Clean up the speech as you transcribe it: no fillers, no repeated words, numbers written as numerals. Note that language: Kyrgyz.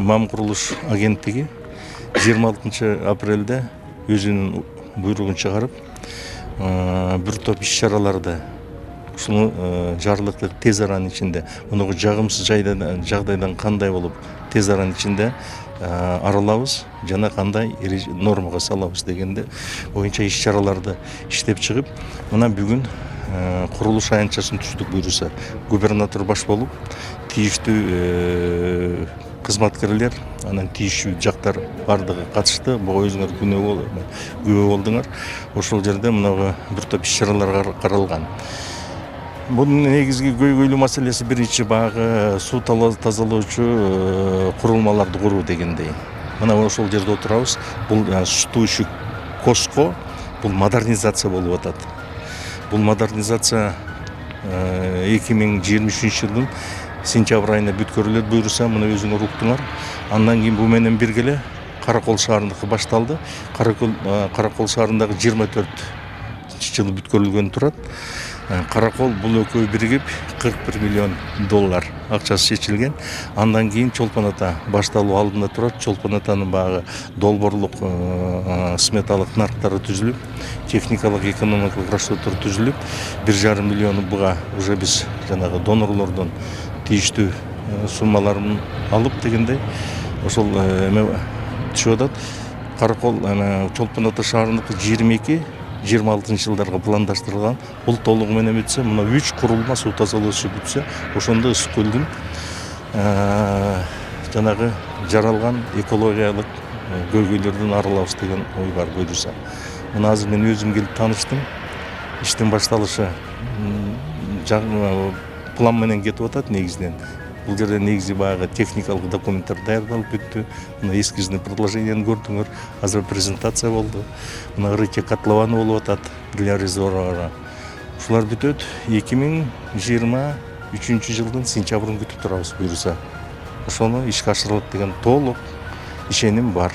МАМ Курулуш агенттиги 26 апрелде өзүнүн буйругун чыгарып, бир топ иш-чараларды ушул жарлыкты тез аранын ичинде, мунугу жагымсыз жагдайдан кандай болуп тез аранын ичинде аралабыз жана кандай нормага салабыз дегенде боюнча иш-чараларды иштеп чыгып, мына бүгүн курулуш аянтчасын түздүк буйруса, губернатор баш болуп, тийиштүү кызматкерлер, анан тийиштүү жактар бардыгы катышты. Буга өзүңөр күбө болдуңар. Ошол жерде мына бир топ иш-чаралар каралган. Бунун негизги көйгөйлүү маселеси биринчи багы суу тазалоочу курулмаларды куруу дегендей. Мына ошол жерде отурабыз. Бул сутуучу Коско, бул модернизация болуп атат. Бул модернизация 2023 жылдын сентябрь айында бүткөрүлөт буйруса, мына өзүңөр уктуңар. Андан кийин бу менен биргеле Каракол шаарындыкы башталды. Каракол шаарындагы 24 жылы бүткөрүлгөн турат. Каракол бул экөө биригип $41 миллион акчасы чечилген. Андан кийин Чолпон Ата башталуу алдында турат. Чолпон Атанын багы долбоорлук сметалык нарктары түзүлүп, техникалык экономикалык расчеттер түзүлүп, $1,5 миллион буга уже биз жанагы донорлордон тийиштүү суммаларын алып дегендей ошол түшүп атат. Каракол Чолпон Ата шаарындыкы 22-26 жылдарга пландаштырылган. Бул толугу менен бүтсө, мына 3 курулма суу тазалоочу бүтсө, ошондо Ысык көлдүн жанагы жаралган экологиялык көйгөйлөрдөн арылабыз деген ой бар буйруса. Мына азыр мен өзүм келип тааныштым. Иштин башталышы план менен кетип атат негизинен. Бул жерде негизи баягы техникалык документтер даярдалып бүттү. Мына эскизный предложениени көрдүңөр. Азыр презентация болду. Мына рытье котлованы болуп атат для резервуара. Ушулар бүтөт. 2023 жылдын сентябрын күтүп турабыз буйруса. Ошону ишке ашырылат деген толук ишеним бар.